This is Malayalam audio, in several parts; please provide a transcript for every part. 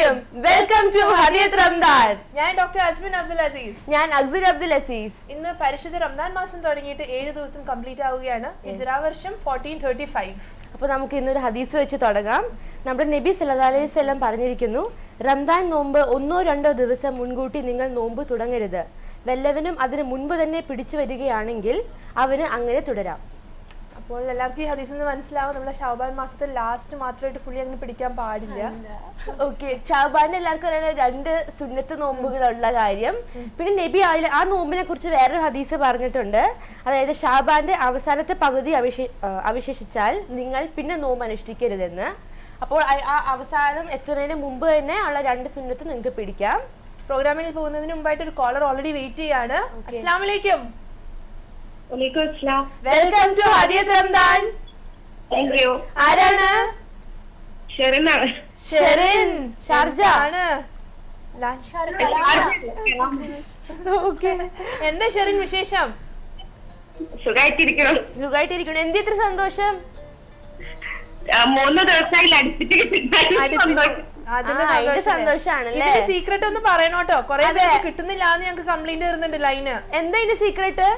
അലൈക്കും. Welcome to Hadiyath Ramdan. ഞാൻ ഡോക്ടർ അസ്മിൻ അബ്ദുൽ അസീസ്. ഞാൻ അക്സർ അബ്ദുൽ അസീസ്. ഇന്ന് പരിശുദ്ധ റംദാൻ മാസം തുടങ്ങിയിട്ട് 7 ദിവസം കംപ്ലീറ്റ് ആവുകയാണ്. ഹിജ്റ വർഷം 1435. അപ്പോൾ നമുക്ക് ഇന്നൊരു ഹദീസ് വെച്ച് തുടങ്ങാം. നമ്മുടെ നബി സല്ലല്ലാഹു അലൈഹി വസല്ലം പറഞ്ഞിരിക്കുന്നു, റംദാൻ നോമ്പ് 1-2 ദിവസം മുൻകൂട്ടി നിങ്ങൾ നോമ്പ് തുടങ്ങരുത്. വല്ലവനും അതിന് മുൻപ് തന്നെ പിടിച്ചു വരികയാണെങ്കിൽ അവന് അങ്ങനെ തുടരാം. അപ്പോൾ എല്ലാവർക്കും ഈ ഹദീസ് ഒന്ന് മനസ്സിലാവും. നമ്മുടെ ഷാബാൻ മാസത്തിൽ ലാസ്റ്റ് മാത്രമായിട്ട് ഫുള്ളി അങ്ങനെ പിടിക്കാൻ പാടില്ല. ഓക്കെ, ഷാബാന്റെ എല്ലാവർക്കും അറിയാം 2 സുന്നത്ത് നോമ്പുകളുള്ള കാര്യം. പിന്നെ നബി ആ നോമ്പിനെ കുറിച്ച് വേറൊരു ഹദീസ് പറഞ്ഞിട്ടുണ്ട്. അതായത് ഷാബാന്റെ അവസാനത്തെ പകുതി അവശേഷിച്ചാൽ നിങ്ങൾ പിന്നെ നോമ്പ് അനുഷ്ഠിക്കരുതെന്ന്. അപ്പോൾ ആ അവസാനം എത്തുന്നതിന് മുമ്പ് തന്നെ ഉള്ള 2 സുന്നത്ത് നിങ്ങൾക്ക് പിടിക്കാം. പ്രോഗ്രാമിൽ പോകുന്നതിന് മുമ്പായിട്ട് ഒരു കോളർ ഓൾറെഡി വെയിറ്റ് ചെയ്യാണ്. അസ്സലാമു അലൈക്കും. Welcome to Hadiyath Ramdan. ആരാണ്? ഷെറിൻ ഷാർജ ആണ്. എന്താ ഷെറിൻ വിശേഷം? സുഖമായിട്ടിരിക്കണം. എന്ത് ഇത്ര സന്തോഷം? 3 ദിവസമായി സന്തോഷാണല്ലേ? സീക്രട്ട് ഒന്ന് പറയണോട്ടോ. കൊറേ പേര് കിട്ടുന്നില്ല എന്ന് ഞങ്ങൾക്ക് കംപ്ലൈന്റ് വരുന്നുണ്ട് ലൈന്. എന്താ ഇതിന്റെ സീക്രട്ട്?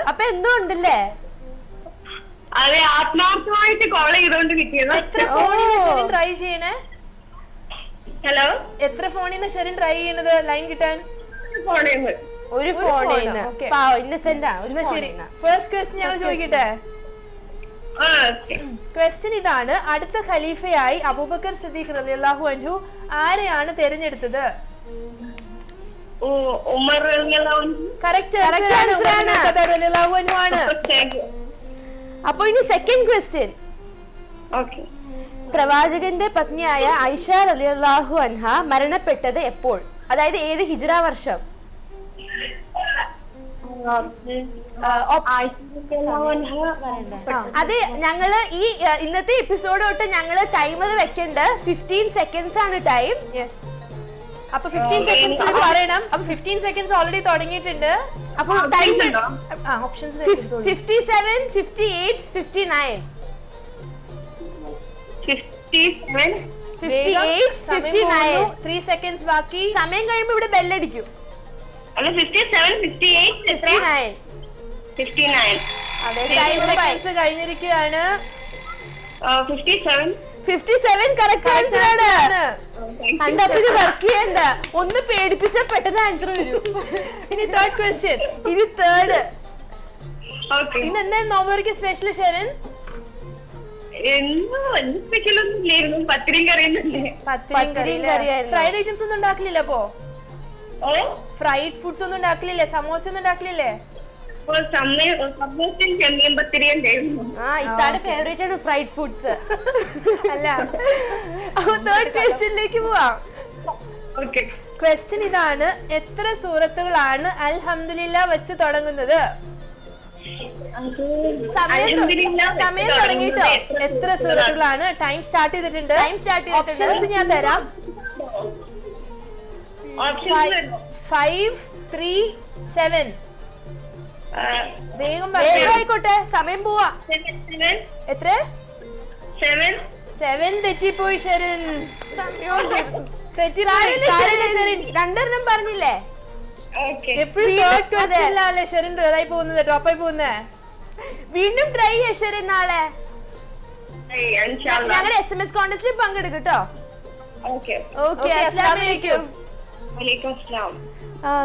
അപ്പൊ എന്തോ ഉണ്ടല്ലേ? അതെ, ആത്മാർത്ഥമായിട്ട് കോൾ ചെയ്തോണ്ട് കിട്ടിയത്. എത്ര ഫോണിന്ന് ഷെറിൻ ട്രൈ ചെയ്യണേ? ഹലോ, എത്ര ഫോണിന്ന് ഷെറിൻ ട്രൈ ചെയ്യണത് ലൈൻ കിട്ടാൻ? ഒരു ഫോണിന്ന്. ശരി, ഫസ്റ്റ് ക്വസ്റ്റ്യൻ ഞങ്ങൾ ചോദിക്കട്ടെ. ക്വസ്റ്റ്യൻ ഇതാണ്: അടുത്ത ഖലീഫയായി അബൂബക്കർ സിദ്ദീഖ് റളിയല്ലാഹു അൻഹു ആരെയാണ് തിരഞ്ഞെടുത്തത്? അപ്പൊ ഇനി സെക്കൻഡ് ക്വസ്റ്റ്യൻ. പ്രവാചകന്റെ പത്നിയായ ഐഷ റളിയല്ലാഹു അൻഹ മരണപ്പെട്ടത് എപ്പോൾ? അതായത് ഏത് ഹിജ്റ വർഷം? അത് ഞങ്ങള് ഈ ഇന്നത്തെ എപ്പിസോഡ് തൊട്ട് ഞങ്ങള് ടൈമർ വെക്കേണ്ട 15 സെക്കൻഡ്സ് ആണ് ടൈം. അപ്പൊ 15 സെക്കൻഡ്സ് പറയണം. അപ്പൊ 15 സെക്കൻഡ്സ് ഓൾറെഡി തുടങ്ങിയിട്ടുണ്ട്. അപ്പൊ ഓപ്ഷൻസ് 57, 58, 59. 3 സെക്കൻഡ്സ് ബാക്കി. സമയം കഴിയുമ്പോ ഇവിടെ ബെല്ലടിക്കും. 59 കഴിഞ്ഞിരിക്കുകയാണ്. 57 കറക്റ്റ് ആൻസർ ആണ്. കണ്ടപ്പോ വർക്ക് ചെയ്യണ്ട, ഒന്ന് പേടിപ്പിച്ച പെട്ടെന്ന് ആൻസർ വരും. ഇനി തേർഡ് ക്വസ്റ്റ്യൻ. ഇനി തേർഡ്. ഇന്ന് എന്തായാലും നോമ്പുറക്ക് സ്പെഷ്യൽ ഷെറിൻ? ഫ്രൈഡ് ഐറ്റംസ് ഒന്നും ഉണ്ടാക്കലില്ല? അപ്പോ ഫ്രൈഡ് ഫുഡ്സ് ഒന്നും ഉണ്ടാക്കലില്ലേ? സമോസ ഒന്നും ഉണ്ടാക്കലില്ലേ? ഇതാണ് ഫേവറേറ്റ് ആണ് ഫ്രൈഡ് ഫുഡ്സ്. അല്ല, തേർഡ് ക്വസ്റ്റ്യനിലേക്ക് പോവാം. ക്വസ്റ്റ്യൻ ഇതാണ്: എത്ര സൂറത്തുകളാണ് അൽഹംദുലില്ലാ വെച്ച് തുടങ്ങുന്നത്? സമയം തുടങ്ങിട്ടോ? എത്ര സൂറത്തുകളാണ്? ടൈം സ്റ്റാർട്ട് ചെയ്തിട്ടുണ്ട്. ഓപ്ഷൻസ് ഞാൻ തരാം. 5, 3, 7. വേഗം ആയിക്കോട്ടെ, സമയം പോവാ. എത്ര? 7 തെറ്റിപ്പോയി ഷെറിൻ. രണ്ടെണ്ണം പറഞ്ഞില്ലേ? എപ്പോഴും തേർഡ് ക്വസ്റ്റ്യനിലല്ലേ ഷെറിൻ ഡ്രോപ്പായി പോകുന്നത്, ഡ്രോപ്പായി പോകുന്നേ. വീണ്ടും ട്രൈ ചെയ്യാ ഷെറിൻ. നാളെ ഞങ്ങളുടെ SMS കോൺടെസ്റ്റിൽ പങ്കെടുക്കും കേട്ടോ. ഓക്കെ, അസ്സലാമു അലൈക്കും.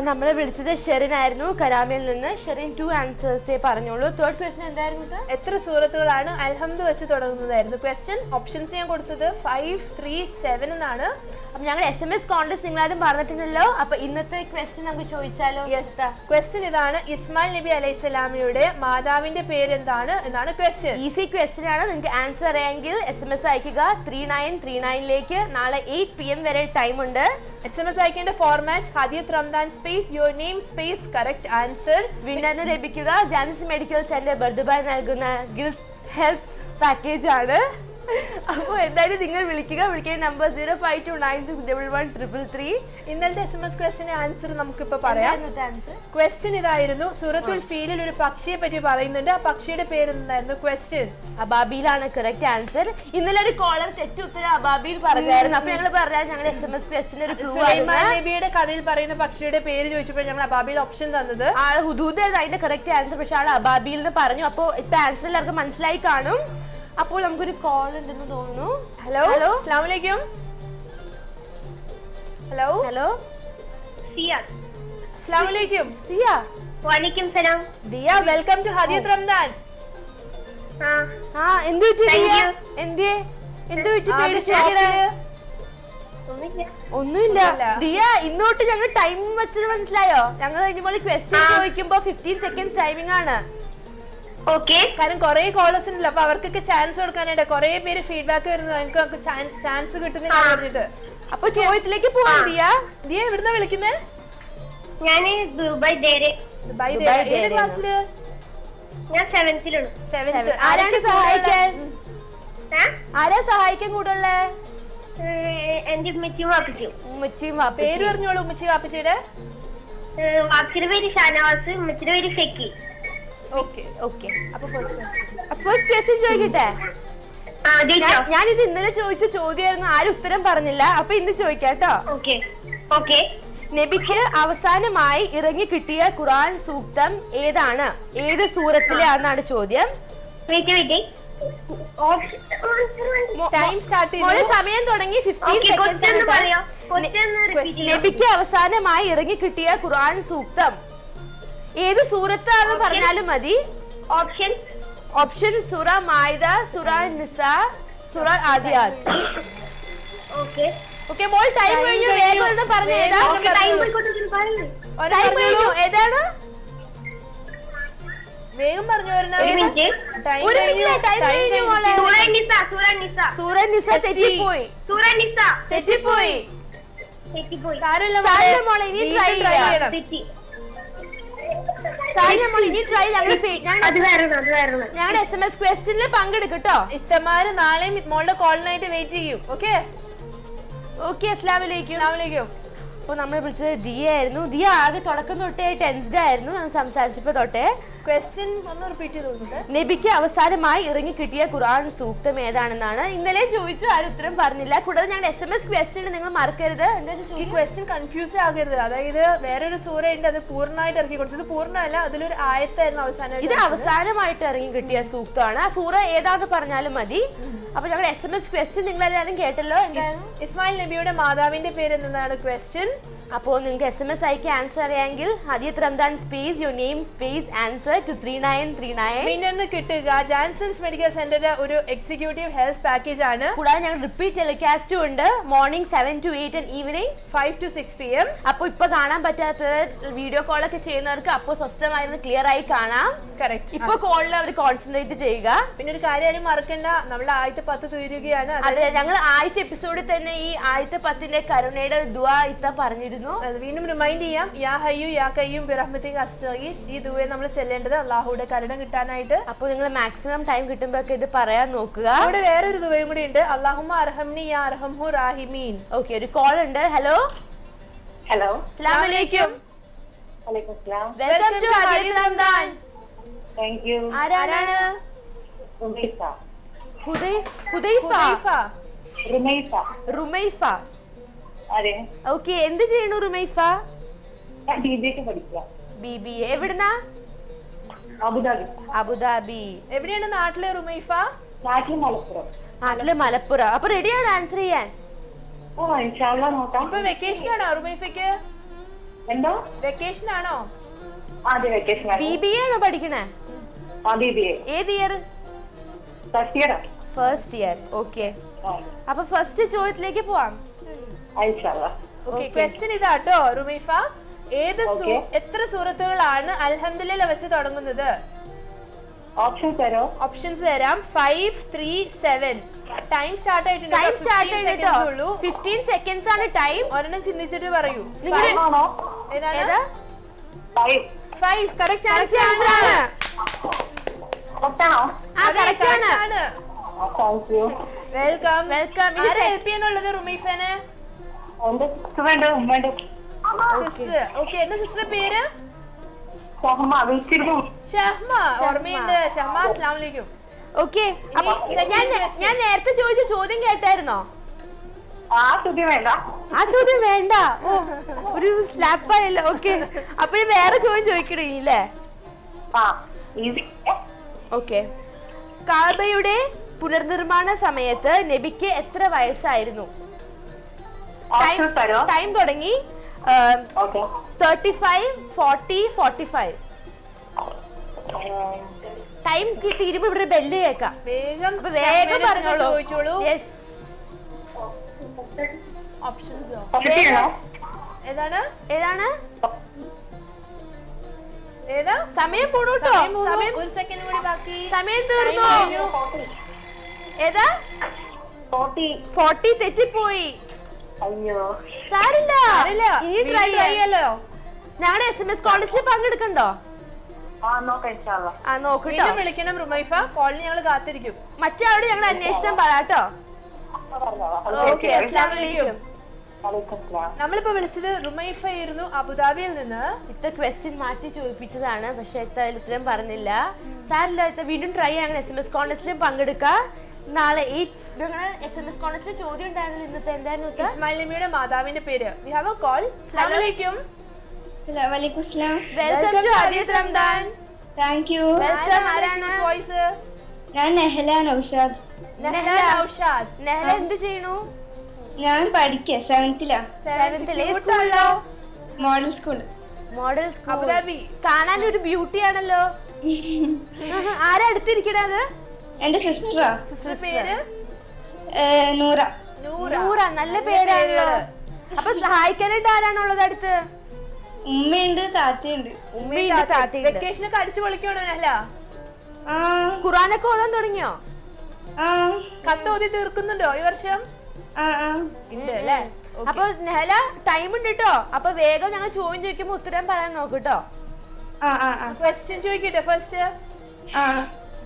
നമ്മളെ വിളിച്ചത് ഷെറിൻ ആയിരുന്നു കരാമയിൽ നിന്ന്. ഷെറിൻ 2 ആൻസേഴ്സേ പറഞ്ഞോളൂ. തേർഡ് ക്വസ്റ്റ്യൻ എന്തായിരുന്നു? എത്ര സൂറത്തുകളാണ് അൽഹംദു വെച്ച് തുടങ്ങുന്നതായിരുന്നു ക്വസ്റ്റ്യൻ. ഓപ്ഷൻസ് ഞാൻ കൊടുത്തത് 5, 3, 7 എന്നാണ്. അപ്പൊ ഞങ്ങൾ SMS കോൺടെസ്റ്റ് നിങ്ങളാരും പറഞ്ഞിട്ടുണ്ടല്ലോ. അപ്പൊ ഇന്നത്തെ ക്വസ്റ്റ്യൻ നമുക്ക് ചോദിച്ചാലോ? ക്വസ്റ്റ്യൻ ഇതാണ്: ഇസ്മായിൽ നബി അലൈഹിസ്സലാമിയുടെ മാതാവിന്റെ പേരെന്താണ് എന്നാണ് ക്വസ്റ്റ്യൻ. ഈസി ക്വസ്റ്റ്യൻ ആണ്. നിങ്ങൾക്ക് ആൻസർ അറിയാമെങ്കിൽ SMS അയക്കുക 3939ലേക്ക്. നാളെ 8 PM വരെ ടൈം ഉണ്ട്. SMS അയക്കേണ്ട format Hadiyath Ramdan space your name space correct answer. വിന്നറിന് ലഭിക്കുക ജാൻസി മെഡിക്കൽ സെന്റർ ബർദുബായ് നൽകുന്ന ഗിൽറ്റ് ഹെൽത്ത് പാക്കേജ് ആണ്. അപ്പൊ എന്തായാലും നിങ്ങൾ വിളിക്കാൻ നമ്പർ 0529611133. ഇന്നലത്തെ SMS ക്വസ്റ്റിന്റെ ആൻസർ നമുക്കിപ്പോ പറയാം. ക്വസ്റ്റ്യൻ ഇതായിരുന്നു, സൂറത്തുൽ ഫീലിൽ ഒരു പക്ഷിയെ പറ്റി പറയുന്നുണ്ട്. ആ പക്ഷിയുടെ പേര് എന്തായിരുന്നു? ക്വസ്റ്റ്യൻ അബാബിയിലാണ് കറക്റ്റ് ആൻസർ. ഇന്നലെ ഒരു കോളർ തെറ്റ് ഉത്തരം അബാബിയിൽ പറഞ്ഞായിരുന്നു. അപ്പൊ ഞങ്ങൾ പറഞ്ഞാൽ ഞങ്ങൾ SMS ക്വസ്റ്റിന് ഒരു ക്ലൂ സുലൈമാൻ നബിയുടെ കഥയിൽ പറയുന്ന പക്ഷിയുടെ പേര് ചോദിച്ചപ്പോൾ ഞങ്ങൾ അബാബിയിൽ ഓപ്ഷൻ തന്നത് ആള് ഹുദൂദ് അതിന്റെ കറക്റ്റ് ആൻസർ, പക്ഷെ ആള് അബാബിയിൽ എന്ന് പറഞ്ഞു. അപ്പൊ ഇപ്പൊ ആൻസർ എല്ലാവർക്കും മനസ്സിലായി കാണും. അപ്പോൾ നമുക്കൊരു കോൾ ഉണ്ടെന്ന് തോന്നുന്നു. ഹലോ ഹലോ, അസ്സലാമു അലൈക്കും. Hello hello, Siya. അസ്സലാമു അലൈക്കും. സിയ. വലൈക്കും സലാം. Diya, welcome to Hadiyath Ramdan. ആ എന്ത് പറ്റി Thank ദിയ? you. എന്ത് പറ്റി ഷോപ്പില് ഒന്നുമില്ല ദിയ. ഇന്നോട്ട് ഞങ്ങൾ ടൈം വെച്ചത് മനസ്സിലായോ? ഞങ്ങൾ കഴിഞ്ഞ ക്വസ്റ്റ്യൻ ചോദിക്കുമ്പോ 15 സെക്കൻഡ്സ് ടൈമിംഗ് ആണ്. ഓക്കെ. കാരണം കുറെ കോളേഴ്സ് ഉണ്ടല്ലോ, അപ്പൊ അവർക്കൊക്കെ ചാൻസ് കൊടുക്കാനായിട്ട് കുറെ പേര് ഫീഡ്ബാക്ക് വരുന്നത് ഞങ്ങൾക്ക് ചാൻസ് കിട്ടുന്നില്ല പറഞ്ഞിട്ട്. അപ്പൊ ചോദ്യത്തിലേക്ക് പോവാം ദിയ. ദിയ എവിടുന്നാ വിളിക്കുന്നേ? ഞാന് ദുബായ് ദേരെ. ദുബായ് ദുബായ് ഏത് ദേരേന്ന്. ക്ലാസ്സില്? ഞാൻ 7th-ലാണ്. 7th. ആരാണ് സഹായിക്കാൻ? ആ? ആരാ സഹായിക്കാൻ കൂടുള്ളേ? എന്റെ ഉമ്മച്ചിയും വാപ്പിച്ചും. ഉമ്മച്ചിയും പേര് വാപ്പച്ചിയും. പറഞ്ഞോളൂ ഉമ്മച്ചി വാപ്പച്ചിയുടെ. വാപ്പിച്ചിയുടെ പേര് ഷാനവാസ്, ഉമ്മച്ചിയുടെ പേര് ഷെക്കി. ഓക്കെ ഓക്കെ, അപ്പൊ ഫസ്റ്റ് ക്വസ്റ്റ്യൻ. ഫസ്റ്റ് ക്വസ്റ്റ്യൻ ചോദിക്കട്ടെ? ചോദിച്ചോ? ഞാനിത് ഇന്നലെ ചോദിച്ച ചോദ്യമായിരുന്നു, ആരും ഉത്തരം പറഞ്ഞില്ല. അപ്പൊ ഇന്ന് ചോദിക്കാം കേട്ടോ. ഓക്കെ. ഓക്കെ. നബിക്ക് അവസാനമായി ഇറങ്ങി കിട്ടിയ ഖുർആൻ സൂക്തം ഏതാണ്? ഏത് സൂറത്തിലാണെന്നാണ് ചോദ്യം. വെയിറ്റ്. ടൈം സ്റ്റാർട്ട് മോളെ ചെയ്തു. സമയം തുടങ്ങി. 15 ക്വസ്റ്റ്യൻ സെക്കൻഡ്സ്. പറയാം. ക്വസ്റ്റ്യൻ റിപ്പീറ്റ് ചെയ്യാം. നബിക്ക് അവസാനമായി ഇറങ്ങി കിട്ടിയ ഖുർആൻ സൂക്തം ഏത് സൂറത്താണെന്ന് പറഞ്ഞാലും മതി. ഓപ്ഷൻ. ഓപ്ഷൻ സൂറ മാഇദ, സൂറ നിസ, സൂറ ആദിയാത്ത്. ഓക്കെ. ഓക്കെ മോൾ, ടൈം കഴിഞ്ഞു. വേഗം ഒന്ന് പറഞ്ഞു. ഏതാ ടൈം പോയിക്കോട്ടെ പറയൂ. ടൈം കഴിഞ്ഞു? ഏതാണ്? വേഗം പറഞ്ഞു ഒരു മിനിറ്റ്. ടൈം ഒരു മിനിറ്റ്. ടൈം കഴിഞ്ഞു മോളെ. സൂറ നിസ. സൂറ നിസ. സൂറ നിസ തെറ്റിപ്പോയി. സൂറ നിസ. തെറ്റിപ്പോയി. തെറ്റിപ്പോയി. സാരമില്ല സാരമില്ല മോളെ, ഇനി try ചെയ്യാം. തെറ്റി. സാരി നമ്മൾ ഇനി ട്രൈ. അത് വേറെ. ഞങ്ങളുടെ SMS ക്വസ്റ്റ്യനിൽ പങ്കെടുക്കട്ടോ. ഇത്തമാര് നാളെയും മോളുടെ കോളിനായിട്ട് വെയിറ്റ് ചെയ്യും. Okay, okay. അസ്സലാമു അലൈക്കും. അസ്സലാമലൈക്കും. അപ്പൊ നമ്മളെ വിളിച്ചത് ദിയ ആയിരുന്നു. ദിയ ആകെ തുടക്കം തൊട്ടേ ടെൻസ്ഡ് ആയിരുന്നു നമ്മൾ സംസാരിച്ചപ്പോ തൊട്ടേ. ക്വസ്റ്റ്യൻ ഒന്ന് റിപ്പീറ്റ് ചെയ്ത് കൊടുക്കട്ടെ. നബിക്ക് അവസാനമായി ഇറങ്ങി കിട്ടിയ ഖുർആൻ സൂക്തം ഏതാണെന്നാണ്. ഇന്നലെ ചോദിച്ചു, ആരും ഉത്തരം പറഞ്ഞില്ല. കൂടാതെ ഞങ്ങളുടെ SMS ക്വസ്റ്റ്യൻ നിങ്ങൾ മറക്കരുത്. ഈ ക്വസ്റ്റ്യൻ കൺഫ്യൂസ് ആകരുത്. അതായത് വേറൊരു സൂറ ഉണ്ട്, അത് പൂർണ്ണമായിട്ട് ഇറക്കി കൊടുത്തത്. പൂർണ്ണമല്ല, അതിലൊരു ആയത്തായിരുന്നു അവസാനമായിട്ട്. ഇത് അവസാനമായിട്ട് ഇറങ്ങി കിട്ടിയ സൂക്തമാണ്. ആ സൂറ ഏതാന്ന് പറഞ്ഞാലും മതി. അപ്പൊ ഞങ്ങളുടെ SMS ക്വസ്റ്റ്യൻ നിങ്ങൾ എല്ലാവരും കേട്ടല്ലോ. ഇസ്മായിൽ നബിയുടെ മാതാവിന്റെ പേര് എന്താണ് ക്വസ്റ്റ്യൻ. അപ്പോൾ നിങ്ങൾക്ക് SMS അയക്കി ആൻസർ അറിയാമെങ്കിൽ Hadiyath Ramdan space your name space answer to 3939. വിന്നറിന് കിട്ടുക ജാൻസൺസ് മെഡിക്കൽ സെന്ററിന്റെ ഒരു എക്സിക്യൂട്ടീവ് ഹെൽത്ത് പാക്കേജ് ആണ്. കൂടാതെ ഞങ്ങൾ റിപ്പീറ്റ് ടെലികാസ്റ്റും ഉണ്ട്. Morning 7 to 8 and evening 5 to 6 PM. അപ്പൊ ഇപ്പൊ കാണാൻ പറ്റാത്തത് വീഡിയോ കോൾ ഒക്കെ ചെയ്യുന്നവർക്ക് അപ്പൊ സ്വസ്ഥമായിരുന്നു ക്ലിയർ ആയി കാണാം. കറക്റ്റ്. ഇപ്പൊ കോളിൽ അവർ കോൺസെൻട്രേറ്റ് ചെയ്യുക. പിന്നെ ഒരു കാര്യം മറക്കണ്ട, നമ്മൾ ആദ്യത്തെ 10 തീരുകയാണ്. അതെ, ഞങ്ങൾ ആദ്യത്തെ എപ്പിസോഡിൽ തന്നെ ഈ ആദ്യത്തെ 10ന്റെ കരുണയുടെ ദുആ ഇത്ത പറഞ്ഞിരുന്നു. അത് വീണ്ടും റിമൈൻഡ് ചെയ്യാം. യാ ഹയ്യു യാ ഖയ്യൂം ബിറഹ്മതിക അസ്തഗീസ്. ഈ ദുആ നമ്മൾ ചെല്ലേണ്ടത് അല്ലാഹുവിന്റെ കരുണ കിട്ടാനായിട്ട്. അപ്പൊ നിങ്ങൾ മാക്സിമം ടൈം കിട്ടുമ്പോഴൊക്കെ ഇത് പറയാൻ നോക്കുക. ഇവിടെ വേറൊരു ദുആയും കൂടി ഉണ്ട്. അല്ലാഹുമ്മ അർഹംനി യാ അർഹംഹു റാഹിമീൻ. ഓക്കെ, ഒരു കോൾ ഉണ്ട്. Hello, hello. അസ്സലാമു അലൈക്കും. വലൈക്കും സലാം. Welcome to Hadiyath Ramdan. Thank you. ആരാണ്? റുമൈസ. ഹുദൈഫ. റുമൈസ. റുമൈഫ. അതെ. ഓക്കെ, എന്ത് ചെയ്യണു റുമൈഫ? ഞാൻ ബിബിഎക്ക് പഠിക്കുക. BBA. എവിടുന്നാ? അബുദാബി. അബുദാബി. എവിടെയാണ് നാട്ടിലെ റുമൈഫ? നാട്ടിൽ മലപ്പുറം. നാട്ടില് മലപ്പുറം. അപ്പൊ റെഡിയാണ് ആൻസർ ചെയ്യാൻ? ഓ ഇൻഷാ അല്ലാഹ് നോക്കാം. ഇപ്പൊ വെക്കേഷൻ ആണോ റുമൈഫയ്ക്ക്? എന്തോ? വെക്കേഷൻ ആണോ? അതെ, വെക്കേഷൻ. BBA ആണോ പഠിക്കണേ? ബിബിഎ. ഏത് year? First year. First year. Okay, അപ്പൊ ഫസ്റ്റ് ചോദ്യത്തിലേക്ക് പോവാം. ഇൻഷാ അല്ലാഹ്. ഓക്കെ, ക്വസ്റ്റ്യൻ ഇതാട്ടോ റുമൈഫ. എത്ര സൂറത്തുകളാണ് അൽഹംദുലില്ലാ വെച്ച് തുടങ്ങുന്നത്? ഓപ്ഷൻ തരോ? ഓപ്ഷൻസ് തരാം. 5, 3, 7. ടൈം സ്റ്റാർട്ട് ആയിട്ടുണ്ട്. ടൈം സ്റ്റാർട്ട് 15 ചെയ്തിട്ടോ. seconds ഉള്ളൂ. 15 സെക്കൻഡ്സ് ആണ് ടൈം. ഒരെണ്ണം ചിന്തിച്ചിട്ട് പറയൂ. ആണോ? ഏതാണ്? ഏതാ? 5. കറക്റ്റ് ആൻസർ ആണ്. ഒട്ടാണോ? ആ, correct ആണ്. Thank you. വെൽക്കം. വെൽക്കം. ആരെ ഹെൽപ്പ് ചെയ്യാനുള്ളത് റുമൈഫനെ? എന്റെ സിസ്റ്ററുണ്ട്, ഉമ്മയുടെ സിസ്റ്റർ. ഓക്കെ, എന്താ സിസ്റ്റർ പേര്? ഷഹ്മ. വീട്ടിലിരുന്നു. ഷഹ്മ. ഓർമ്മയുണ്ട്. ഷഹ്മ, അസ്സലാമു അലൈക്കും. ഓക്കെ, അപ്പൊ ഞാൻ നേരത്തെ ചോദിച്ച ചോദ്യം കേട്ടായിരുന്നോ? ആ ചോദ്യം വേണ്ട. ആ ചോദ്യം വേണ്ട. ഓ, ഒരു സ്ലാപ്പായല്ലോ. ഓക്കെ, അപ്പൊ ഞാൻ വേറെ ചോദ്യം ചോദിക്കണില്ലേ? ആ ഈസി. ഓക്കെ, കാബയുടെ പുനർനിർമ്മാണ സമയത്ത് നബിക്ക് എത്ര വയസ്സായിരുന്നു? ഓപ്ഷൻ തരോ? ടൈം തുടങ്ങി. ഓക്കെ. 35, 40, 45. ടൈം തീരുമ്പോ ഇവിടെ ബെല്ല് കേൾക്കാം. വേഗം അപ്പൊ വേഗം പറഞ്ഞോളൂ. ചോദിച്ചോളൂ. Yes. ഓപ്ഷൻസ് ഓപ്ഷനാണോ? ഏതാണ്? ഏതാണ്? ഏതാ? സമയം പോണൂട്ടോ. സമയം മൂന്ന്. സമയം ഒരു സെക്കൻഡ് കൂടി ബാക്കി. സമയം തീർന്നു. Time കഴിഞ്ഞു. ഏതാ? 40. 40 തെറ്റിപ്പോയി. അയ്യോ. സാരില്ല. അറിയില്ല. ഇനി വീണ്ടും ട്രൈ try ചെയ്യാലോ. ഞങ്ങളുടെ SMS കോളേജിൽ പങ്കെടുക്കണ്ടോ? ആ നോക്കാം ഇൻഷാല്ലാ. ആ നോക്കട്ടോ. വീണ്ടും വിളിക്കണം റുമൈഫ. കോളിന് ഞങ്ങൾ കാത്തിരിക്കും. മറ്റേ ഞങ്ങൾ അന്വേഷണം പറയാട്ടോ. ഓക്കെ, അസ്സലാമു അലൈക്കും. വലൈക്കും സലാം. നമ്മളിപ്പോ വിളിച്ചത് റുമൈഫ ആയിരുന്നു, അബുദാബിയിൽ നിന്ന്. ഇത്ത ക്വസ്റ്റ്യൻ മാറ്റി ചോദിപ്പിച്ചതാണ്, പക്ഷെ ഇത്ത അതിൽ ഉത്തരം പറഞ്ഞില്ല. സാരില്ല, ഇത്ത വീണ്ടും ട്രൈ ചെയ്യാൻ SMS കോളേജിലും പങ്കെടുക്കാം. നാളെ ഈ SMS കോളേജിൽ ചോദ്യം ഉണ്ടായിരുന്നത് ഇന്നത്തെ എന്തായിരുന്നു? ഇസ്മായിൽ നബിയുടെ മാതാവിന്റെ പേര്. We have a call. അസ്സലാമു അലൈക്കും. വലൈക്കും സ്ലാം. Welcome to Adith Ramdan. Thank you. Welcome. ആരാണ്? വോയിസ് ഞാൻ നെഹല നൗഷാദ്. നെഹ്ല നൗഷാദ്. നെഹല എന്ത് ചെയ്യണു? ഞാൻ പഠിക്കുക 7th-ലാ. 7th ലെ Cute സ്കൂളിലോ? Model school. Model school. Abu Dhabi. കാണാൻ ഒരു ബ്യൂട്ടി ആണല്ലോ. ആരാ അടുത്തിരിക്കണത്? എന്റെ സിസ്റ്ററാ. സിസ്റ്റർ പേര് നൂറ. നൂറ. നൂറ. നല്ല പേരാണല്ലോ. അപ്പൊ സഹായിക്കാനായിട്ട് ആരാണുള്ളത് അടുത്ത്? ഉമ്മയുണ്ട്, താത്തയുണ്ട്. ഉമ്മയുണ്ട്, താത്തയുണ്ട്. വെക്കേഷനൊക്കെ അടിച്ചു പൊളിക്കണോ നെഹ്ല? ആ ഖുറാനൊക്കെ ഓതാൻ തുടങ്ങിയോ? ആ കത്ത് ഓതി തീർക്കുന്നുണ്ടോ ഈ വർഷം? ആ ആ ഉണ്ട് അല്ലേ? അപ്പൊ നെഹല ടൈം ഉണ്ട് കേട്ടോ. അപ്പൊ വേഗം ഞങ്ങൾ ചോദ്യം ചോദിക്കുമ്പോ ഉത്തരം പറയാൻ നോക്കൂട്ടോ. ആ ആ ആ ക്വസ്റ്റ്യൻ ചോദിക്കട്ടെ ഫസ്റ്റ്. ആ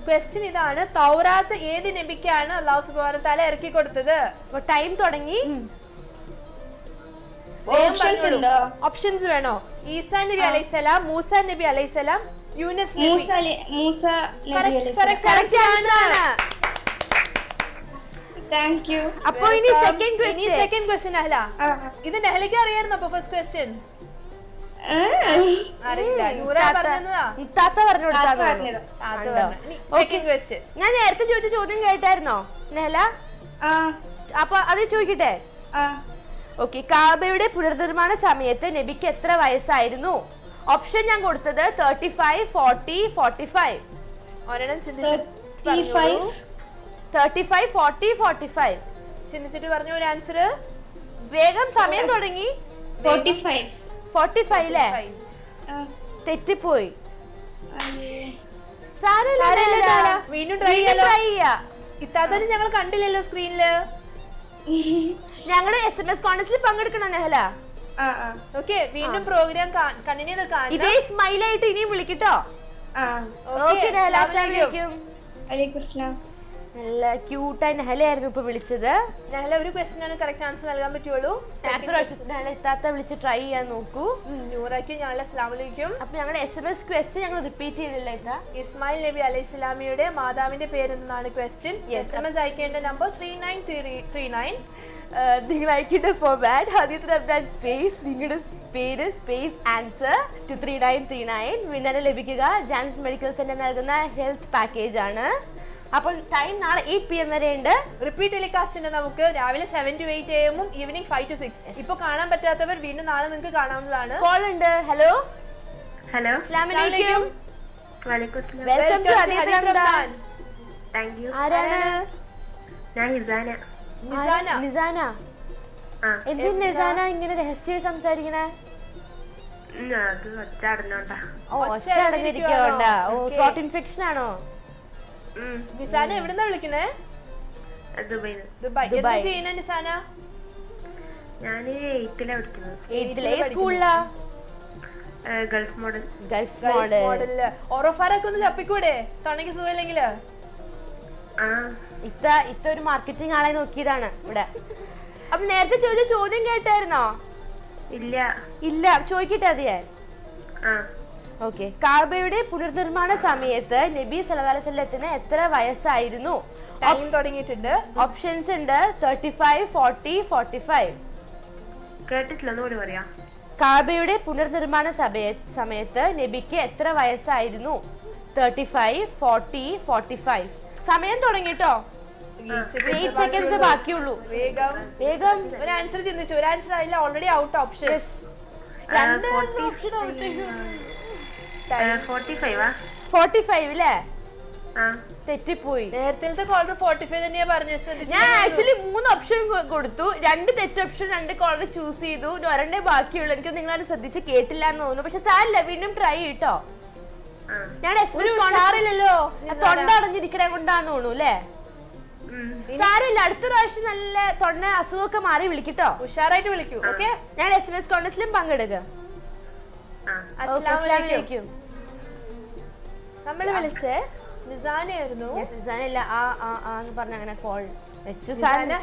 ക്വസ്റ്റ്യൻ ഇതാണ്: തൗറാത്ത് ഏത് നബിക്കാണ് അല്ലാഹു സുബ്ഹാനഹു വ തആല ഇറക്കി കൊടുത്തത്? അപ്പൊ ടൈം തുടങ്ങി. ഓപ്ഷൻസ് ഉണ്ടോ? ഓപ്ഷൻസ് വേണോ? ഈസാ നബി അലൈഹിസ്സലാം, മൂസ നബി അലൈഹിസ്സലാം, യൂനുസ് നബി. മൂസ നബി അലൈഹി. Correct ആണ്. Thank you. അപ്പൊ ഇനി സെക്കൻഡ് ഇനി ക്വസ്റ്റ്യൻ. Second question Nehla. ആ ഇത് നെഹ്ലയ്ക്ക് അറിയായിരുന്നോ? അപ്പൊ ഫസ്റ്റ് ക്വസ്റ്റ്യൻ ആ അറിയില്ല. നൂറ പറഞ്ഞതാ. താത്ത പറഞ്ഞു താത്ത കൊടുത്താ പറഞ്ഞതാ. Second question. ഞാൻ നേരത്തെ ചോദിച്ച ചോദ്യം കേട്ടായിരുന്നോ നെഹല? ആ അപ്പൊ അത് ചോദിക്കട്ടെ. ആ ഓക്കെ, കാബയുടെ പുനർനിർമ്മാണ സമയത്ത് നബിക്ക് എത്ര വയസ്സായിരുന്നു? ഓപ്ഷൻ ഞാൻ കൊടുത്തത് 35, 40, 45. ഒരെണ്ണം ചിന്തിച്ചിട്ട് 35. 35, 40, 45. ചിന്തിച്ചിട്ട് പറഞ്ഞു ഒരു ആൻസർ. വേഗം, സമയം തുടങ്ങി. 45. 45 ല്ലേ? ആ തെറ്റിപ്പോയി. അയ്യേ. സാരമില്ല സാരമില്ല, നെഹല. നെഹല. വീണ്ടും try ചെയ്യാലോ. try ചെയ്യാ. ഇത്താത്തനെ ഞങ്ങൾ കണ്ടില്ലല്ലോ സ്ക്രീനില്. ഞങ്ങളുടെ SMS കോൺഗ്രസിൽ പങ്കെടുക്കണം നെഹല. ആ ആ ഓക്കെ, വീണ്ടും പ്രോഗ്രാം കണ്ടിന്യൂ ചെയ്ത് കാണണം. ഇതേ സ്മൈൽ ആയിട്ട് ഇനിയും വിളിക്കട്ടോ. ആ ഓക്കെ നെഹല, അസ്സലാമു അസ്സലാമു അലൈക്കും. വലൈക്കും സ്ലാം. നല്ല ക്യൂട്ടായി നെഹലയായിരുന്നു ഇപ്പൊ വിളിച്ചത്. നെഹല ഒരു ക്വസ്റ്റിനാണ് കറക്റ്റ് ആൻസർ നൽകാൻ പറ്റുള്ളൂ. അടുത്ത പ്രാവശ്യം നെഹല ഇത്താത്ത വിളിച്ച് ട്രൈ ചെയ്യാൻ നോക്കൂ. നൂറയ്ക്കും ഞങ്ങളുടെ അസ്സലാമു അലൈക്കും. അപ്പൊ ഞങ്ങളുടെ SMS ക്വസ്റ്റ്യൻ ഞങ്ങൾ റിപ്പീറ്റ് ചെയ്തില്ല ഇത്ത. ഇസ്മായിൽ നബി അലൈഹി സ്വലാമിയുടെ മാതാവിന്റെ പേരെന്നാണ് ക്വസ്റ്റ്യൻ. SMS അയക്കേണ്ട നമ്പർ 39339. നിങ്ങൾ അയക്കേണ്ട ഫോർമാറ്റ് ആദിത് റംദാൻ സ്പേസ് നിങ്ങളുടെ പേര് സ്പേസ് ആൻസർ ടു 3939. വിന്നറെ ലഭിക്കുക ജാൻസ് മെഡിക്കൽ സെന്റർ നൽകുന്ന ഹെൽത്ത് പാക്കേജ് ആണ്. അപ്പോൾ ടൈം നാളെ 8 PM വരെ ഉണ്ട്. റിപ്പീറ്റ് ടെലികാസ്റ്റ് ഉണ്ട് നമുക്ക് രാവിലെ 7 to 8 AM ഈവനിങ് 5 to 6. ഇപ്പൊ കാണാൻ പറ്റാത്തവർ വീണ്ടും നാളെ നിങ്ങൾക്ക് കാണാവുന്നതാണ്. കോൾ ഉണ്ട്. Hello, hello. അസ്സലാമു അലൈക്കും. വലൈക്കും സലാം. Welcome to Adith Ramdan. Thank you. ആരാണ്? ഞാൻ ഹിസാന. നിസാന. നിസാന. ആ എന്തിനാ നിസാന ഇങ്ങനെ രഹസ്യമായി സംസാരിക്കണേ? അത് ഒച്ചടഞ്ഞോണ്ടാ. ഓ, ഒച്ച ഒച്ച അടഞ്ഞിരിക്കോണ്ടാ. ഓ, Okay. ത്രോട്ട് ഇൻഫെക്ഷൻ ആണോ? നിസാന എവിടുന്നാ വിളിക്കണേ? ദുബൈന്ന്. ദുബായ്. എന്താ ദുബായ്. ചെയ്യണേ നിസാന? ഞാൻ 8th-ലാ പഠിക്കുന്നത്. 8th ലെ സ്കൂളിലാ? Gulf Model. Gulf Gulf Model. മോഡലില്. ഓറോഫാരൊക്കെ ഒന്ന് ചപ്പിക്കൂടെ തൊണയ്ക്ക് സുഖമില്ലെങ്കില്? ആ ഇത്ത ഒരു മാർക്കറ്റിംഗ് ആളെ നോക്കിയതാണ് ഇവിടെ. അപ്പൊ നേരത്തെ ചോദിച്ച ചോദ്യം കേട്ടായിരുന്നോ? ഇല്ല. ഇല്ല, ചോദിക്കട്ടെ അത് ഞാൻ. ഓക്കെ, കാബയുടെ പുനർനിർമ്മാണ സമയത്ത് നബി സല്ലല്ലാഹു അലൈഹി വസല്ലത്തിന് എത്ര വയസ്സായിരുന്നു? ടൈം തുടങ്ങിയിട്ടുണ്ട്. ഓപ്ഷൻസ് ഉണ്ട് 35, 40, 45. കേട്ടിട്ടില്ല, ഒന്നുകൂടി പറയാ. കാബയുടെ പുനർനിർമ്മാണ സമയത്ത് നബിക്ക് എത്ര വയസ്സായിരുന്നു? 35, 40, 45. സമയം തുടങ്ങിട്ടോ. 8 സെക്കൻഡ്സ് ബാക്കിയുള്ളൂ. വേഗം വേഗം ഒരു ആൻസർ ചിന്തിച്ചു. ഒരു ആൻസർ ആയില്ല, ഓൾറെഡി ഔട്ട് ഓപ്ഷൻ. 45 അല്ലേ? തെറ്റിപ്പോയി. നേരത്തെ കോളർ 45 തന്നെയാ പറഞ്ഞു. ഞാൻ ആക്ച്വലി 3 ഓപ്ഷൻ കൊടുത്തു. 2 തെറ്റ് ഓപ്ഷൻ 2 കോളർ ചൂസ് ചെയ്തു. ഒരെണ്ണേ ബാക്കിയുള്ളൂ. എനിക്ക് നിങ്ങളത് ശ്രദ്ധിച്ച് കേട്ടില്ല എന്ന് തോന്നുന്നു. പക്ഷെ സാരില്ല, വീണ്ടും ട്രൈ ചെയ്ട്ടോ. ഞാൻ തൊണ്ട അടഞ്ഞിരിക്കണേ കൊണ്ടാന്ന് തോന്നുന്നു അല്ലേ? സാരമില്ല, അടുത്ത പ്രാവശ്യം നല്ല തൊണ്ട അസുഖമൊക്കെ മാറി വിളിക്കട്ടോ. ഉഷാറായിട്ട് വിളിക്കൂ. ഓക്കെ, ഞാൻ SMS കോൺടെസ്റ്റിലും പങ്കെടുക്കാം. അസ്സലാമലൈക്കും. നമ്മള് വിളിച്ചേ നിസാനയായിരുന്നു. നിസാനല്ല, പറഞ്ഞ അങ്ങനെ കോൾ വെച്ചു.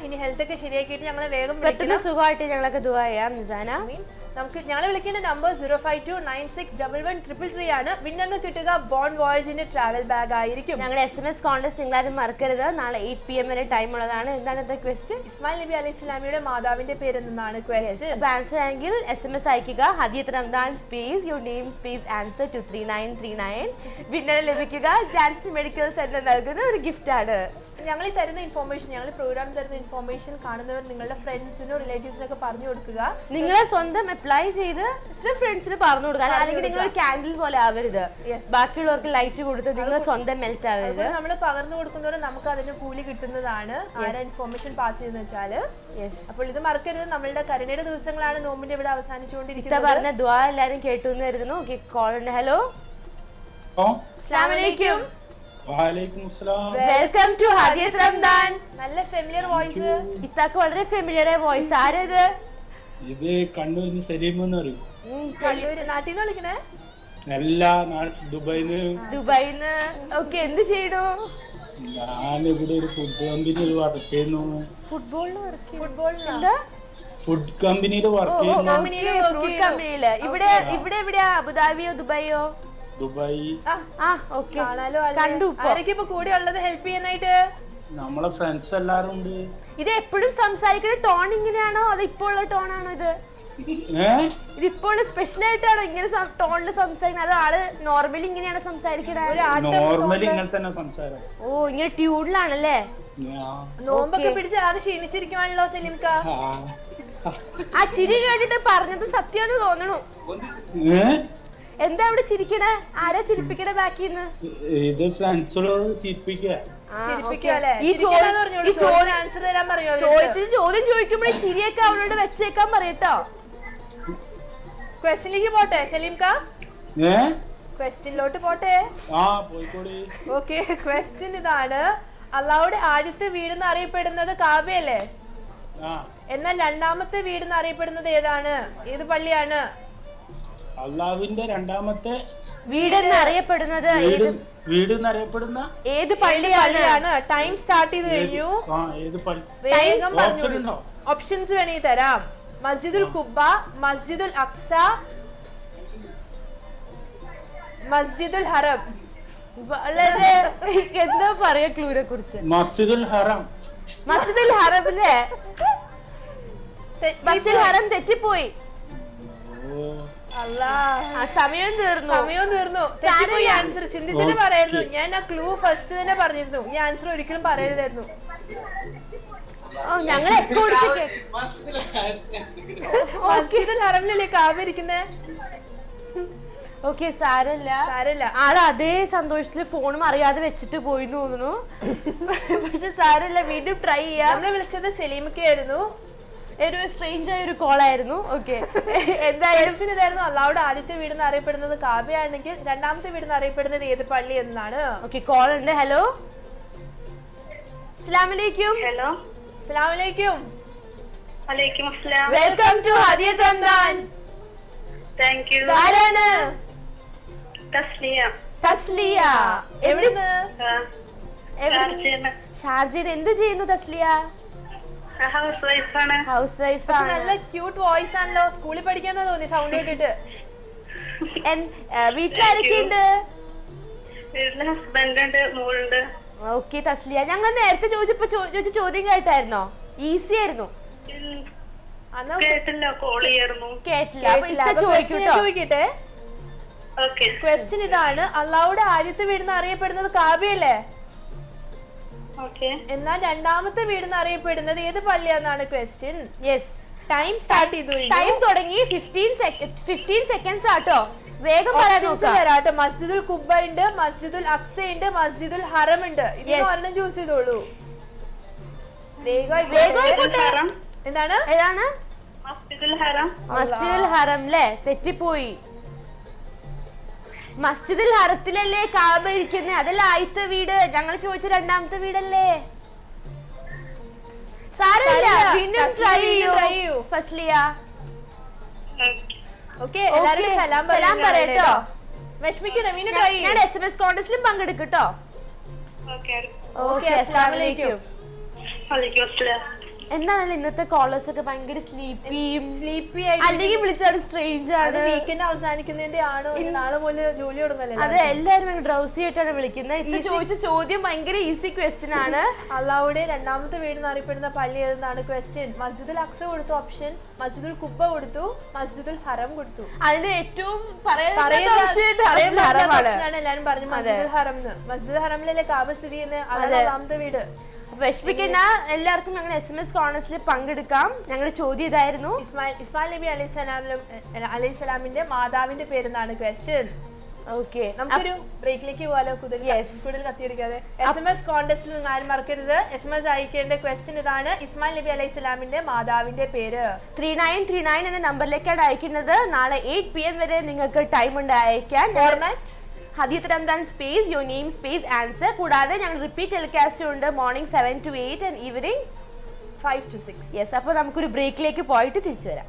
ഇനി ഹെൽത്ത് ഒക്കെ ശരിയാക്കിയിട്ട് ഞങ്ങളെ വേഗം പെട്ടെന്ന് സുഖമായിട്ട് ഞങ്ങളൊക്കെ ദുആ ചെയ്യാം. നിസാന, നമുക്ക് ഞങ്ങളെ വിളിക്കേണ്ട നമ്പർ 052961133 ആണ്. വിന്നറിന് കിട്ടുക ബോൺ വോയേജിന്റെ ട്രാവൽ ബാഗ് ആയിരിക്കും. ഞങ്ങളുടെ SMS കോൺടെസ്റ്റ് നിങ്ങളാരും മറക്കരുത്. നാളെ 8 PM വരെ ടൈം ഉള്ളതാണ്. എന്താണ് ഇന്നത്തെ ക്വസ്റ്റ്യൻ? ഇസ്മായിൽ നബി അലൈഹി സ്വലാമിയുടെ മാതാവിന്റെ പേര് എന്താണ് ക്വസ്റ്റ്യൻ? ആൻസർ ആണെങ്കിൽ SMS അയക്കുക. Hadiyath Ramdan space your name space answer to 3939. Winner ലഭിക്കുക ജാൻസി മെഡിക്കൽ സെന്റർ നൽകുന്ന ഒരു ഗിഫ്റ്റ് ആണ്. ഞങ്ങൾ ഈ തരുന്ന ഇൻഫോർമേഷൻ, ഞങ്ങൾ പ്രോഗ്രാം തരുന്ന ഇൻഫോർമേഷൻ കാണുന്നവർ നിങ്ങളുടെ ഫ്രണ്ട്സിനോ റിലേറ്റീവ്സിനൊക്കെ പറഞ്ഞു കൊടുക്കുക. നിങ്ങളെ സ്വന്തം അപ്ലൈ ചെയ്ത് ഫ്രണ്ട്സിന് പറഞ്ഞു കൊടുക്കുക. അല്ലെങ്കിൽ നിങ്ങൾ ഒരു കാൻഡിൽ പോലെ ആവരുത്. ബാക്കിയുള്ളവർക്ക് ലൈറ്റ് കൊടുത്ത് നിങ്ങൾ സ്വന്തം മെൽറ്റ് ആവരുത്. നമ്മൾ പകർന്നു കൊടുക്കുന്നവരെ നമുക്ക് അതിന് കൂലി കിട്ടുന്നതാണ്. ആരാ ഇൻഫോർമേഷൻ പാസ് ചെയ്തെന്ന് വെച്ചാല്. അപ്പോൾ ഇത് മറക്കരുത്. നമ്മളുടെ കരുണയുടെ ദിവസങ്ങളാണ് നോമ്പിന്റെ ഇവിടെ അവസാനിച്ചുകൊണ്ടിരിക്കുന്നത്. പറഞ്ഞ ദുആ എല്ലാരും കേട്ടു എന്ന് കരുതുന്നു. കോൾ ഉണ്ട്. ഹലോ, അസ്സലാമലൈക്കും. Welcome to Hadiyath Ramdan. നല്ല ഫെമിലിയർ വോയിസ്. ഇത്താക്ക് വളരെ ഫെമിലിയർ വോയിസ്. ആരത്? ഇത് കണ്ണൂരിന്ന് സലീം എന്ന് പറയും. കണ്ണൂര് നാട്ടിൽ നിന്ന് വിളിക്കണേ? ദുബായിന്ന്. ഓക്കെ, എന്ത് ചെയ്യണു? ഞാനിവിടെ ഒരു ഫുഡ് കമ്പനിയിൽ വർക്ക് ചെയ്യുന്നു. ഫുഡ് കമ്പനിയിൽ വർക്ക് ചെയ്യുന്നു. ഇവിടെ എവിടെയാ? അബുദാബിയോ ദുബായിയോ? ദുബായ്. കണ്ടു. കൂടെ ഉള്ളത് ഹെൽപ്പ് ചെയ്യാനായിട്ട് നമ്മളെ ഫ്രണ്ട്സ് എല്ലാരും ഉണ്ട്. ഇത് എപ്പോഴും സംസാരിക്കുന്ന ടോൺ ഇങ്ങനെയാണോ അതോ ഇപ്പോ ഉള്ള ടോൺ ആണോ? ഇത് ഇതിപ്പോൾ സ്പെഷ്യൽ ആയിട്ടാണോ ഇങ്ങനെ ടോണില് സംസാരിക്കുന്നത്? അത് ആള് നോർമലി ഇങ്ങനെയാണോ സംസാരിക്കുന്നത്? നോർമലി ഇങ്ങനെ തന്നെ സംസാരം. ഓ, ഇങ്ങനെ ട്യൂണിലാണല്ലേ? നോമ്പൊക്കെ പിടിച്ച് ആകെ ക്ഷീണിച്ചിരിക്കുവാണല്ലോ സലീംക്ക. ആ ചിരി കേട്ടിട്ട് പറഞ്ഞത് സത്യമെന്ന് തോന്നണു. എന്താ അവിടെ ചിരിക്കണേ? ആരാ ചിരിപ്പിക്കണേ ബാക്കിന്ന്? ഇത് ഫ്രണ്ട്സിനോട് ചിരിപ്പിക്കുക. ചോദ്യത്തിന് ചോദ്യം ചോദിക്കുമ്പോഴേ ചിരിയൊക്കെ അവളോട് വെച്ചേക്കാൻ പറയട്ടോ. ക്വസ്റ്റ്യനിലേക്ക് പോട്ടെ സലീംക്ക? ക്വസ്റ്റ്യനിലോട്ട് പോട്ടെ. ഓക്കെ, ക്വസ്റ്റ്യൻ ഇതാണ്. അള്ളാഹുടെ ആദ്യത്തെ വീടെന്ന് അറിയപ്പെടുന്നത് കാബയല്ലേ? എന്നാൽ രണ്ടാമത്തെ വീടെന്ന് അറിയപ്പെടുന്നത് ഏതാണ്? ഏത് പള്ളിയാണ്? അള്ളാഹുവിന്റെ രണ്ടാമത്തെ വീടെന്ന് അറിയപ്പെടുന്നത് ഏത് പള്ളിയാണ്? ടൈം സ്റ്റാർട്ട് ചെയ്ത് കഴിഞ്ഞു. വേഗം പറഞ്ഞു. ഓപ്ഷൻസ് വേണമെങ്കിൽ തരാം. മസ്ജിദുൽ ഖുബ, മസ്ജിദുൽ അക്സ, മസ്ജിദുൽ ഹറം. എന്താ പറയാ ക്ലൂനെ കുറിച്ച്? മസ്ജിദുൽ ഹറം. മസ്ജിദുൽ ഹറം അല്ലേ? മസ്ജിദുൽ ഹറം തെറ്റിപ്പോയി. സമയം തീർന്നു. ആൻസർ ചിന്തിച്ചിട്ട് പറയായിരുന്നു. ഞാൻ ആ ക്ലൂ ഫസ്റ്റ് തന്നെ പറഞ്ഞിരുന്നു. ഈ ആൻസർ ഒരിക്കലും പറയരുതായിരുന്നു. ഞങ്ങൾ ഹറമിലല്ലേ കാവ്യ ഇരിക്കുന്നേ? ഓക്കെ, സാരമില്ല. ആള് അതേ സന്തോഷത്തില് ഫോണും അറിയാതെ വെച്ചിട്ട് പോയി തോന്നുന്നു. പക്ഷെ സാരമില്ല, വീണ്ടും ട്രൈ ചെയ്യാം. നമ്മളെ വിളിച്ചത് സലീമക്കായിരുന്നു. ഒരു സ്ട്രേഞ്ച് ആയ ഒരു കോൾ ആയിരുന്നു. ഓക്കെ, എന്തായാലും ഇതായിരുന്നു. അള്ളാഹുടെ ആദ്യത്തെ വീടെന്ന് അറിയപ്പെടുന്നത് കാബ ആണെങ്കിൽ രണ്ടാമത്തെ വീടെന്ന് അറിയപ്പെടുന്നത് ഏത് പള്ളി എന്നാണ്. ഓക്കെ, കോൾ ഉണ്ട്. ഹലോ, അസ്സലാമലൈക്കും. അസ്സലാമലൈക്കും. Welcome to Hadiyath Ramdan. Thank you. ആരാണ്? തസ്ലിയ. തസ്ലിയ. എവിടുന്ന്? ഷാർജയിൽ എന്ത് ചെയ്യുന്നു തസ്ലിയ? ഹൗസ് വൈഫാണ്. ഹൗസ് വൈഫ് പക്ഷെ ആണ്. നല്ല ക്യൂട്ട് വോയിസ് ആണല്ലോ. സ്കൂളിൽ പഠിക്കാന്നാ തോന്നി സൗണ്ട് കേട്ടിട്ട്. വീട്ടിലാരൊക്കെയുണ്ട്? വീട്ടില് ഹസ്ബൻഡ് ഉണ്ട്, മോളുണ്ട്. ഓക്കെ തസ്ലിയ, ഞങ്ങൾ നേരത്തെ ചോദിച്ച ചോദ്യം കേട്ടായിരുന്നോ? ഈസി ആയിരുന്നു. അന്നാ കേട്ടില്ല, കോൾ ചെയ്യായിരുന്നു. കേട്ടില്ല. അപ്പൊ കേട്ടില്ല. ഇത്ത അപ്പൊ question ഞാൻ ചോദിക്കൂട്ടോ. ചോദിക്കട്ടെ. ഓക്കെ. ക്വസ്റ്റ്യൻ ഇതാണ്, അള്ളാഹുടെ ആദ്യത്തെ വീടെന്ന് അറിയപ്പെടുന്നത് കാബയല്ലേ? ഓക്കെ. എന്നാൽ രണ്ടാമത്തെ വീടെന്ന് അറിയപ്പെടുന്നത് ഏത് പള്ളിയാന്നാണ് ക്വസ്റ്റ്യൻ. യെസ്, ടൈം സ്റ്റാർട്ട് ചെയ്തു. ടൈം തുടങ്ങി. 15 സെക്കൻഡ്സ് ആട്ടോ. വേഗം പറയാൻ ഓപ്ഷൻസ് നോക്കാം. തരാട്ടോ. മസ്ജിദുൽ കുബ്ബ ഉണ്ട്, മസ്ജിദുൽ അക്സ ഉണ്ട്, മസ്ജിദുൽ ഹറം ഉണ്ട്. ഇതിന് ഒരെണ്ണം ചൂസ് ചെയ്തോളൂ. വേഗമായിക്കോട്ടെ. ഹറം. എന്താണ്? ഏതാണ്? മസ്ജിദുൽ ഹറം. മസ്ജിദുൽ ഹറം അല്ലേ? തെറ്റിപ്പോയി. മസ്ജിദുൽ ഹറത്തിലല്ലേ കാബ ഇരിക്കുന്നത്? അതല്ല ആദ്യത്തെ വീട്. ഞങ്ങൾ ചോദിച്ച രണ്ടാമത്തെ വീടല്ലേ? സാരമില്ല, സാരമില്ല. വീണ്ടും തസ്ലിയ ട്രൈ വീണ്ടും try ചെയ്യൂ ചെയ്യൂ. ഫസ്ലിയ. ഓക്കെ, എല്ലാവരും സലാം പറയട്ടോ. വിഷമിക്കണം, വീണ്ടും ട്രൈ ഞാൻ ചെയ്യും. SMS കോൺടെസ്റ്റിലും പങ്കെടുക്കട്ടോ. ഓക്കെ. ഓക്കെ, അസ്സലാമു അലൈക്കും. വലൈക്കും അസ്സലാം. എന്താണല്ലോ ഇന്നത്തെ കോളേഴ്സ് ഒക്കെ ഭയങ്കര സ്ലീപ്പിയും സ്ലീപ്പി അല്ലെങ്കിൽ ആയിട്ട് വിളിച്ചാൽ സ്ട്രേഞ്ച് അത് ആണ്. വീക്കെൻഡ് അവസാനിക്കുന്നതിന്റെ ആണോ ഇനി നാളെ പോലെ ജോലി തുടങ്ങല്ലേ? അതെ, എല്ലാരും ഡ്രൗസി ആയിട്ടാണ് വിളിക്കുന്നത്. ഇത് ചോദിച്ച ചോദ്യം ഭയങ്കര ഈസി ക്വസ്റ്റ്യൻ ആണ്. അള്ളാഹുടെ രണ്ടാമത്തെ വീട് അറിയപ്പെടുന്ന പള്ളി ഏതെന്നാണ് ക്വസ്റ്റ്യൻ. മസ്ജിദുൽ അക്സ കൊടുത്തു ഓപ്ഷൻ, മസ്ജിദുൽ കുബ്ബ കൊടുത്തു, മസ്ജിദുൽ ഹറം കൊടുത്തു. അതിന് ഏറ്റവും പറയാൻ ഹറമാണ് എല്ലാരും പറഞ്ഞു. മസ്ജിദുൽ ഹറം. മസ്ജിദുൽ ഹറമിലല്ലേ കാബ സ്ഥിതി ചെയ്യുന്നത്. അതാണ് ഒന്നാമത്തെ വീട്. വിഷമിക്കണ്ട, എല്ലാവർക്കും ഞങ്ങൾ SMS കോൺടെസ്റ്റിൽ പങ്കെടുക്കാം. ഞങ്ങളുടെ ചോദ്യം ഇതായിരുന്നു, ഇസ്മായിൽ നബി അലൈഹിസ്സലാമിന്റെ മാതാവിന്റെ പേരെന്നാണ് ക്വസ്റ്റ്യൻ. ഓക്കെ. നമുക്കൊരു ബ്രേക്കിലേക്ക് പോകാലോ. കൂടുതൽ കത്തിയെടുക്കാതെ SMS കോൺടെസ്റ്റിൽ നിങ്ങൾ ആരും മറക്കരുത്. SMS അയക്കേണ്ട ക്വസ്റ്റ്യൻ ഇതാണ്, ഇസ്മായിൽ നബി അലൈഹിസ്സലാമിന്റെ മാതാവിന്റെ പേര്. 3939 എന്ന നമ്പറിലേക്കാണ് അയക്കുന്നത്. നാളെ 8 PM വരെ നിങ്ങൾക്ക് ടൈം ഉണ്ട് അയക്കാൻ. Format Hadeeth Ramdan space your name space answer. കൂടാതെ ഞങ്ങൾ റിപ്പീറ്റ് ടെലികാസ്റ്റ് ഉണ്ട് morning 7 to 8 and evening 5 to 6. Yes. അപ്പോൾ നമുക്കൊരു ബ്രേക്കിലേക്ക് പോയിട്ട് തിരിച്ചു വരാം.